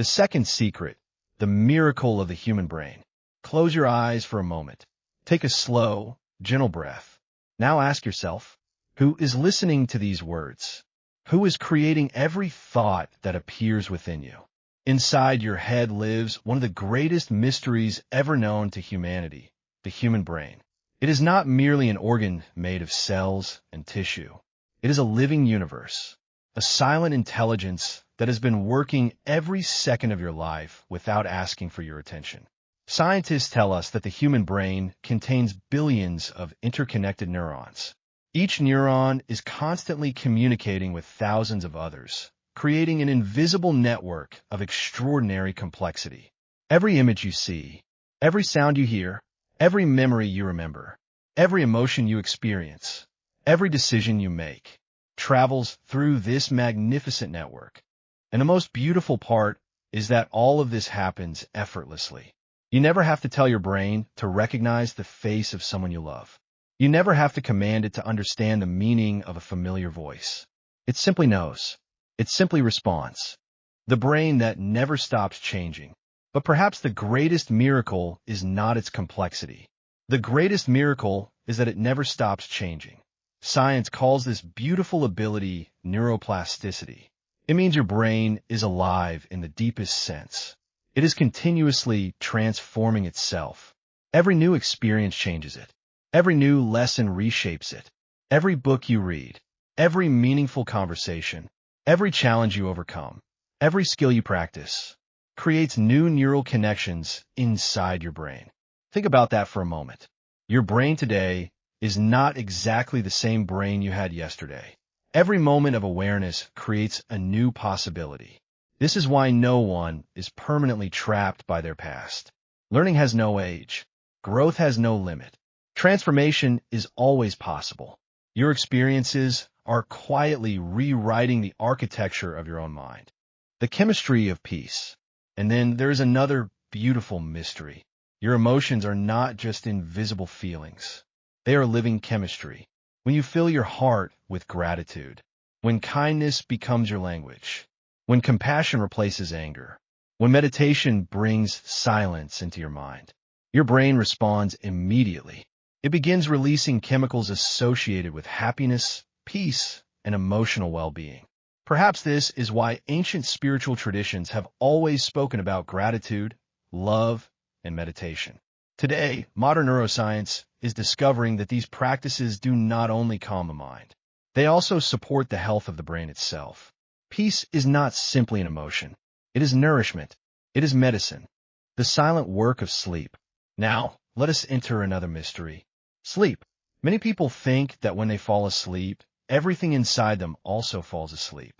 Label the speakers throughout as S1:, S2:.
S1: The second secret, the miracle of the human brain. Close your eyes for a moment. Take a slow, gentle breath. Now ask yourself, who is listening to these words? Who is creating every thought that appears within you? Inside your head lives one of the greatest mysteries ever known to humanity, the human brain. It is not merely an organ made of cells and tissue. It is a living universe, a silent intelligence that has been working every second of your life without asking for your attention. Scientists tell us that the human brain contains billions of interconnected neurons. Each neuron is constantly communicating with thousands of others, creating an invisible network of extraordinary complexity. Every image you see, every sound you hear, every memory you remember, every emotion you experience, every decision you make, travels through this magnificent network. And the most beautiful part is that all of this happens effortlessly. You never have to tell your brain to recognize the face of someone you love. You never have to command it to understand the meaning of a familiar voice. It simply knows. It simply responds. The brain that never stops changing. But perhaps the greatest miracle is not its complexity. The greatest miracle is that it never stops changing. Science calls this beautiful ability neuroplasticity. It means your brain is alive in the deepest sense. It is continuously transforming itself. Every new experience changes it. Every new lesson reshapes it. Every book you read, every meaningful conversation, every challenge you overcome, every skill you practice, creates new neural connections inside your brain. Think about that for a moment. Your brain today is not exactly the same brain you had yesterday. Every moment of awareness creates a new possibility. This is why no one is permanently trapped by their past. Learning has no age. Growth has no limit. Transformation is always possible. Your experiences are quietly rewriting the architecture of your own mind. The chemistry of peace. And then there's another beautiful mystery. Your emotions are not just invisible feelings. They are living chemistry. When you fill your heart with gratitude, when kindness becomes your language, when compassion replaces anger, when meditation brings silence into your mind, your brain responds immediately. It begins releasing chemicals associated with happiness, peace, and emotional well-being. Perhaps this is why ancient spiritual traditions have always spoken about gratitude, love, and meditation. Today, modern neuroscience is discovering that these practices do not only calm the mind, they also support the health of the brain itself. Peace is not simply an emotion. It is nourishment. It is medicine. The silent work of sleep. Now, let us enter another mystery. Sleep. Many people think that when they fall asleep, everything inside them also falls asleep.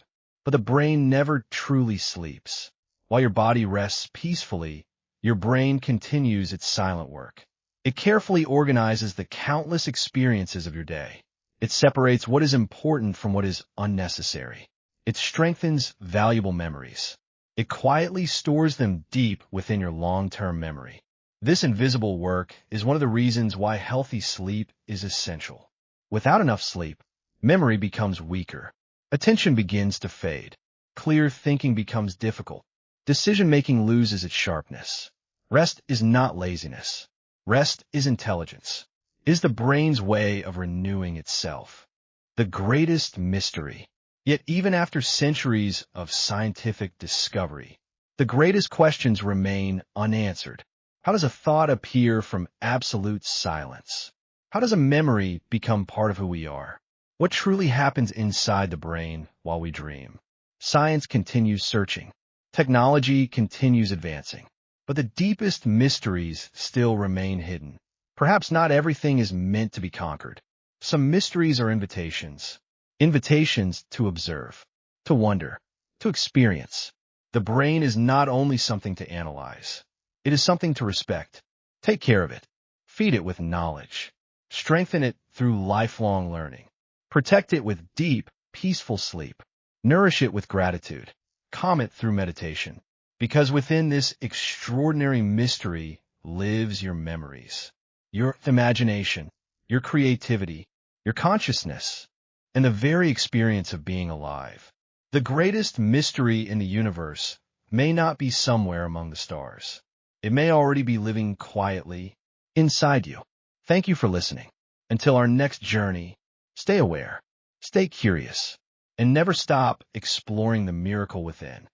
S1: But the brain never truly sleeps. While your body rests peacefully, your brain continues its silent work. It carefully organizes the countless experiences of your day. It separates what is important from what is unnecessary. It strengthens valuable memories. It quietly stores them deep within your long-term memory. This invisible work is one of the reasons why healthy sleep is essential. Without enough sleep, memory becomes weaker. Attention begins to fade. Clear thinking becomes difficult. Decision-making loses its sharpness. Rest is not laziness. Rest is intelligence. It is the brain's way of renewing itself. The greatest mystery. Yet even after centuries of scientific discovery, the greatest questions remain unanswered. How does a thought appear from absolute silence? How does a memory become part of who we are? What truly happens inside the brain while we dream? Science continues searching. Technology continues advancing. But the deepest mysteries still remain hidden. Perhaps not everything is meant to be conquered. Some mysteries are invitations. Invitations to observe, to wonder, to experience. The brain is not only something to analyze. It is something to respect. Take care of it. Feed it with knowledge. Strengthen it through lifelong learning. Protect it with deep, peaceful sleep. Nourish it with gratitude. Calm it through meditation. Because within this extraordinary mystery lives your memories, your imagination, your creativity, your consciousness, and the very experience of being alive. The greatest mystery in the universe may not be somewhere among the stars. It may already be living quietly inside you. Thank you for listening. Until our next journey, stay aware, stay curious, and never stop exploring the miracle within.